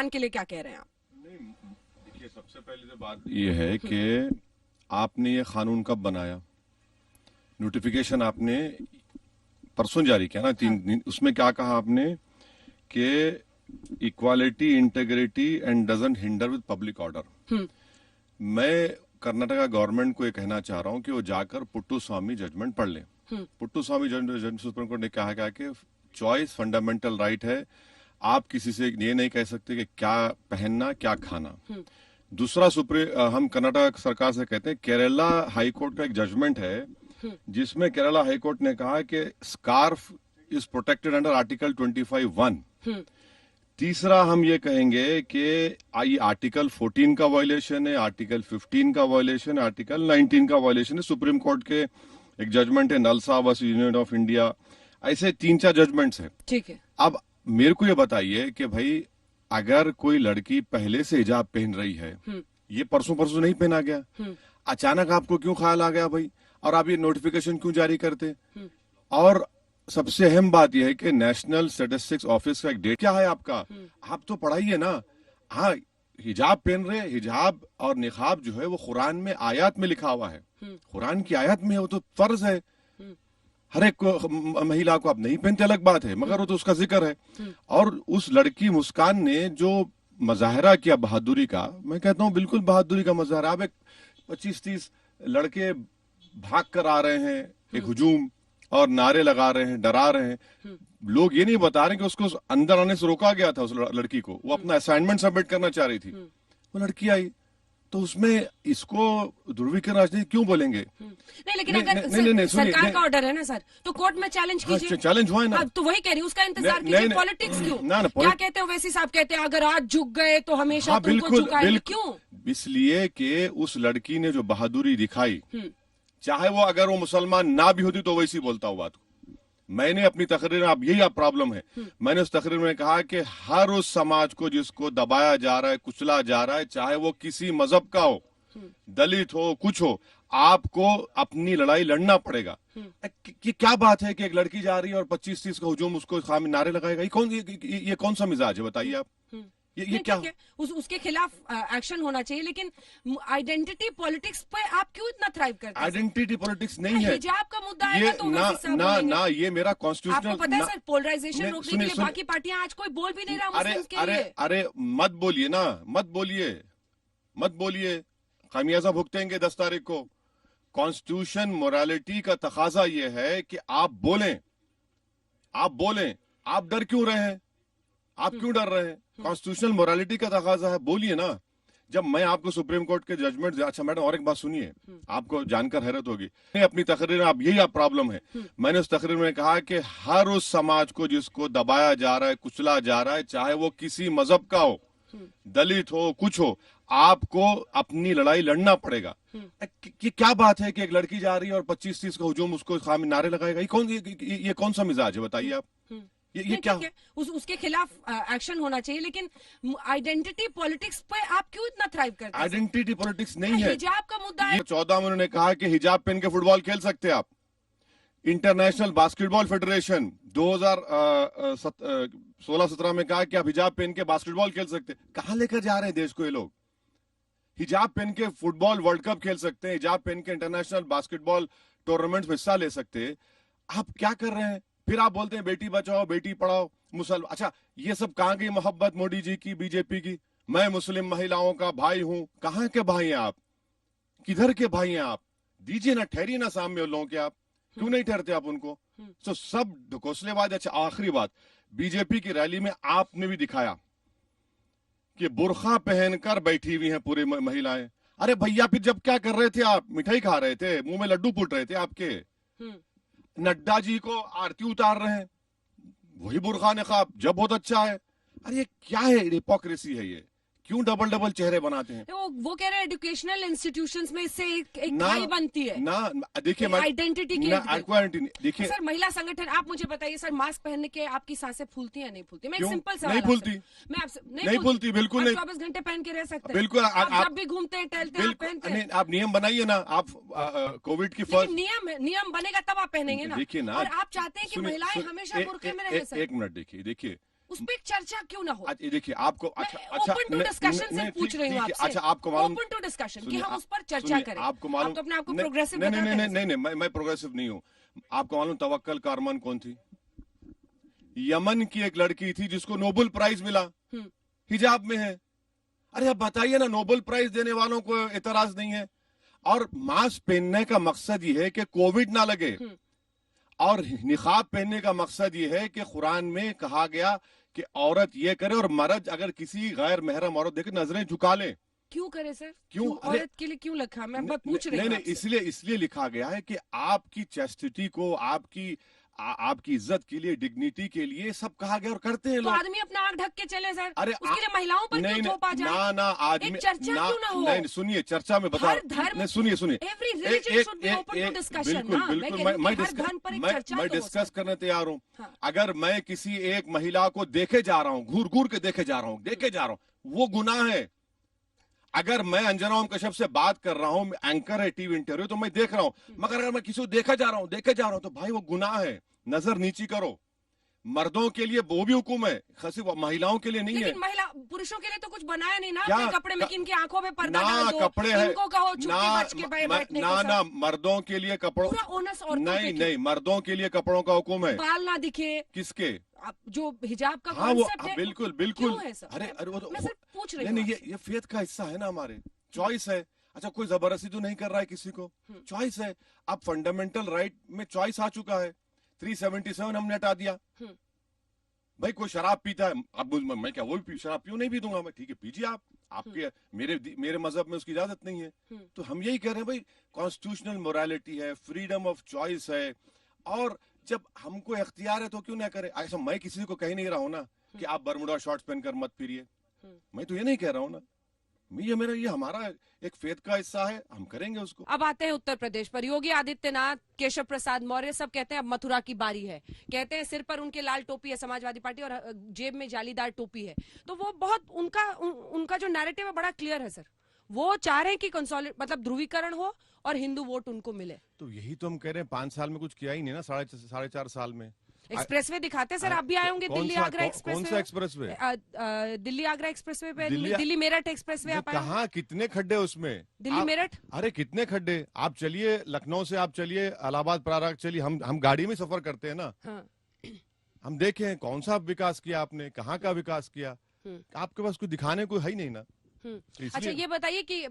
कुरान के लिए क्या कह रहे हैं आप? नहीं, देखिए सबसे पहले तो बात ये है कि आपने ये कानून कब बनाया? नोटिफिकेशन आपने परसों जारी किया ना, 3 दिन। उसमें क्या कहा आपने कि equality, integrity and doesn't hinder with public order. मैं कर्नाटका गवर्नमेंट को ये कहना चाह रहा हूं कि वो जाकर पुट्टू स्वामी जजमेंट पढ़ लें। पुट्टू स्वामी जजमेंट सुप्रीम कोर्ट ने कहा कि चॉइस फंडामेंटल राइट है, आप किसी से ये नहीं कह सकते कि क्या पहनना क्या खाना। दूसरा हम कर्नाटक सरकार से कहते हैं, केरला हाई कोर्ट का एक जजमेंट है जिसमें केरला हाई कोर्ट ने कहा कि scarf is protected under article 25(1). तीसरा हम ये कहेंगे कि ये आर्टिकल 14 का वायलेशन है, आर्टिकल 15 का वायलेशन है, आर्टिकल 19 का वायलेशन है। सुप्रीम कोर्ट के एक जजमेंट है नलसा वर्सेस यूनियन ऑफ इंडिया। ऐसे 3-4 जजमेंट्स हैं। ठीक है। अब मेरे को ये बताइए कि भाई अगर कोई लड़की पहले से हिजाब पहन रही है, ये परसों नहीं पहना गया, अचानक आपको क्यों ख्याल आ गया भाई, और आप ये नोटिफिकेशन क्यों जारी करते? और सबसे अहम बात यह है कि नेशनल स्टैटिस्टिक्स ऑफिस का एक डेट क्या है आपका? आप तो पढ़ाइए ना। हाँ, हिजाब पहन रहे, हिजाब और निकाब जो है वो कुरान में आयत में लिखा हुआ है, कुरान की आयत में है, वो तो फर्ज है। हर एक महिला को आप नहीं पहनते अलग बात है, मगर वो तो उसका जिक्र है। और उस लड़की मुस्कान ने जो मजाहरा किया बहादुरी का, मैं कहता हूँ बिल्कुल बहादुरी का मजाहरा। अब 25-30 लड़के भाग कर आ रहे हैं, एक हुजूम और नारे लगा रहे हैं, डरा रहे हैं। लोग ये नहीं बता रहे कि उसको अंदर आने से रोका गया था। उस लड़की को, वो अपना असाइनमेंट सबमिट करना चाह रही थी, वो लड़की आई, तो उसमें इसको ध्रुवीकरण राजनीति क्यों बोलेंगे? नहीं, लेकिन अगर सरकार का ऑर्डर है ना सर, तो कोर्ट में चैलेंज कीजिए। चैलेंज हुआ है ना, तो वही कह रही हूँ, उसका इंतजार कीजिए। पॉलिटिक्स क्यों? क्या कहते हैं वैसी साहब कहते हैं, अगर आज झुक गए तो हमेशा तुमको झुकाएंगे। क्यों? इसलिए कि उस लड़की ने जो बहादुरी दिखाई, चाहे वो अगर वो मुसलमान ना भी होती तो वैसी बोलता हुआ बात। मैंने अपनी तकरीर में, अब यही आप प्रॉब्लम है, मैंने उस तकरीर में कहा कि हर उस समाज को जिसको दबाया जा रहा है, कुचला जा रहा है, चाहे वो किसी मजहब का हो, दलित हो, कुछ हो, आपको अपनी लड़ाई लड़ना पड़ेगा। कि क्या बात है कि एक लड़की जा रही है और 25-30 का हुजूम उसको खामी नारे लगाएगा? ये कौन सा मिजाज है बताइए आप? ये क्या है? उसके खिलाफ एक्शन होना चाहिए, लेकिन आइडेंटिटी पॉलिटिक्स पे आप क्यों इतना थ्राइव करते हैं? आइडेंटिटी पॉलिटिक्स नहीं है, हिजाब का मुद्दा है तो ना ये मेरा कॉन्स्टिट्यूशनल। आपको पता है सर, पोलराइजेशन रोकने के लिए बाकी पार्टियां आज कोई बोल भी नहीं रहा मुस्लिम्स के लिए। अरे मत बोलिए ना, मत बोलिए, खामियाजा भुगतेंगे 10 तारीख को। कॉन्स्टिट्यूशन मोरालिटी का तकाजा ये है कि आप बोलें। आप डर क्यों रहे हैं? आप क्यों डर रहे हैं? कॉन्स्टिट्यूशनल मोरालिटी का तकाजा है, बोलिए ना। जब मैं आपको सुप्रीम कोर्ट के जजमेंट, अच्छा मैडम और एक बात सुनिए, आपको जानकर हैरत होगी। अपनी तकरीर में, अब यही आप प्रॉब्लम है, मैंने उस तकरीर में कहा कि हर उस समाज को जिसको दबाया जा रहा है, कुचला जा रहा है, चाहे वो किसी मजहब का हो, दलित हो, कुछ हो, आपको अपनी लड़ाई लड़ना पड़ेगा। कि क्या बात है कि एक लड़की जा रही है और 25-30 का हुजूम उसको खामी नारे लगाएगा? ये कौन सा मिजाज है बताइए आप? ये क्या है? उसके खिलाफ एक्शन होना चाहिए, लेकिन आइडेंटिटी पॉलिटिक्स पे आप क्यों इतना थ्राइव करते हैं? आइडेंटिटी पॉलिटिक्स नहीं है, हिजाब का मुद्दा है। 14 में उन्होंने कहा कि हिजाब पहन के फुटबॉल खेल सकते हैं आप। इंटरनेशनल बास्केटबॉल फेडरेशन 2016-17 में कहा कि आप हिजाब पहन के बास्केटबॉल खेल सकते हैं। कहां लेकर जा रहे हैं देश को ये लोग? हिजाब पहन के फुटबॉल वर्ल्ड कप खेल सकते हैं, हिजाब पहन के इंटरनेशनल बास्केटबॉल टूर्नामेंट में हिस्सा ले सकते हैं। आप क्या कर रहे हैं? फिर आप बोलते हैं बेटी बचाओ, बेटी पढ़ाओ, मुसलमान। अच्छा, ये सब कहां गई मोहब्बत मोदी जी की, बीजेपी की? मैं मुस्लिम महिलाओं का भाई हूं। कहां के भाई हैं आप? किधर के भाई हैं आप? दीजिए ना, ठहरिए ना सामने लोगों के। आप क्यों नहीं ठहरते आप उनको? तो सब ढकोसलेबाज। अच्छा, आखिरी बात, बीजेपी की रैली में आपने भी दिखाया कि बुर्खा पहनकर बैठी हुई हैं पूरी महिलाएं। अरे भैया, फिर जब क्या कर रहे थे आप? मिठाई खा रहे थे, मुंह में लड्डू फूट रहे थे आपके। नड्डा जी को आरती उतार रहे हैं, वही बुर्खा निकाब, जब बहुत अच्छा है। अरे ये क्या है? हिपोक्रेसी है ये। क्यों डबल चेहरे बनाते हैं? वो कह रहे हैं एजुकेशनल इंस्टीट्यूशंस में इससे एक खाई बनती है ना। देखिए, आइडेंटिटी की। देखिए सर, महिला संगठन, आप मुझे बताइए सर, मास्क पहनने के आपकी सांसें फूलती है नहीं फूलती? मैं एक सिंपल सवाल नहीं फूलती, मैं आपसे नहीं फूलती, बिल्कुल नहीं। 24 घंटे पहन के रह सकते हैं? बिल्कुल। आप जब भी घूमते हैं, टहलते हैं, पहनते हैं। आप नियम बनाइए ना। आप कोविड की फर्स्ट नियम बनेगा तब आप पहनेंगे ना। देखिए ना, और आप चाहते हैं कि महिलाएं हमेशा बुर्के में रह सकें। एक मिनट देखिए, उस पर एक चर्चा क्यों ना हो? अच्छा देखिए आपको अच्छा ओपन टू डिस्कशन से पूछ रही हूँ आपसे। अच्छा आपको मालूम, ओपन टू डिस्कशन कि हम उस पर चर्चा करें। आपको मालूम, आप तो अपने आपको प्रोग्रेसिव नहीं, मैं प्रोग्रेसिव नहीं हूँ। आपको मालूम तवक्कल का अरमान कौन थी? यमन की एक लड़की थी जिसको नोबेल प्राइज मिला, हिजाब में है। अरे अब बताइए ना, नोबेल प्राइज देने वालों को एतराज नहीं है। और मास्क पहनने का मकसद ये है कि कोविड ना लगे, और निकाब पहनने का मकसद ये है कि कुरान में कहा गया कि औरत ये करे और मर्द अगर किसी गैर महरम औरत देखे नजरें झुका ले। क्यों करे सर? क्यों औरत के लिए क्यों लिखा? मैं पूछ रही हूँ। नहीं, इसलिए लिखा गया है कि आपकी चेस्टिटी को, आपकी इज्जत के लिए, डिग्निटी के लिए सब कहा गया और करते हैं तो लोग। आदमी अपना आंख ढक के चले सर। अरे उसके लिए महिलाओं पर क्यों थोपा जाए? ना आदमी, चर्चा क्यों ना हो? नहीं सुनिए, चर्चा में बता, सुनिए मैं डिस्कस करने तैयार हूँ। अगर मैं किसी एक महिला को देखे जा रहा हूँ, घूर के देखे जा रहा हूँ, वो गुनाह है। अगर मैं अंजना ओम कश्यप से बात कर रहा हूँ, एंकर है टीवी इंटरव्यू, तो मैं देख रहा हूँ, मगर अगर मैं किसी को देखे जा रहा हूँ तो भाई वो गुनाह है। नजर नीची करो। मर्दों के लिए वो भी हुक्म है, खासी महिलाओं के लिए नहीं है। लेकिन पुरुषों के लिए तो कुछ बनाया नहीं ना क्या अपने कपड़े में, किनकी आंखों पे पर्दा ना डाल दो, कपड़े है इनको कहो चुप के बच के बैठने को। ना मर्दों के लिए कपड़ों, नहीं मर्दों के लिए कपड़ों का हुक्म है। बाल ना दिखे किसके? जो हिजाब का कॉन्सेप्ट है। बिल्कुल है सर? अरे वो तो मैं सर पूछ रही हूँ, ये फेथ का हिस्सा है ना, हमारे चॉइस है। अच्छा कोई जबरदस्ती तो नहीं कर रहा है किसी को, चॉइस है। अब फंडामेंटल राइट में चॉइस आ चुका है। 377 हमने हटा दिया। भाई कोई शराब पीता है, अब मैं क्या वो भी शराब पीऊं? नहीं पी दूंगा मैं, ठीक है पीजिए आप, आपके मेरे मजहब में उसकी इजाजत नहीं है। तो हम यही कह रहे हैं भाई, कॉन्स्टिट्यूशनल मोरालिटी है, फ्रीडम ऑफ चॉइस है, और जब हमको इख्तियार है तो क्यों ना करें। ऐसा मैं किसी को कह नहीं रहा हूं ना कि आप बरमुडा शॉर्ट्स पहनकर मत फिरिए, मैं तो ये नहीं कह रहा हूं ना। ये हमारा एक फेथ का हिस्सा है, हम करेंगे उसको। अब आते हैं उत्तर प्रदेश पर। योगी आदित्यनाथ, केशव प्रसाद मौर्य सब कहते हैं अब मथुरा की बारी है। कहते हैं सिर पर उनके लाल टोपी है समाजवादी पार्टी और जेब में जालीदार टोपी है। तो वो बहुत उनका जो नैरेटिव है बड़ा क्लियर है सर। वो चाह रहे हैं कि मतलब ध्रुवीकरण हो और हिंदू वोट उनको मिले। तो यही तो हम कह रहे हैं, 5 साल में कुछ किया ही नहीं ना, 4.5 साल में। एक्सप्रेसवे दिखाते सर, आप भी आए होंगे दिल्ली आगरा एक्सप्रेसवे। कौन सा एक्सप्रेसवे? दिल्ली आगरा एक्सप्रेसवे पे, दिल्ली मेरठ एक्सप्रेसवे आप आए? कहाँ, कितने खड्डे उसमें? दिल्ली मेरठ, अरे कितने खड्डे। आप चलिए लखनऊ से, आप चलिए इलाहाबाद प्रयाग चलिए, हम गाड़ी में सफर करते हैं ना। हाँ। हम देखें कौन सा विकास किया आपने, कहाँ का विकास किया, आपके पास कुछ दिखाने को है ही नहीं ना। अच्छा ये बताइए कि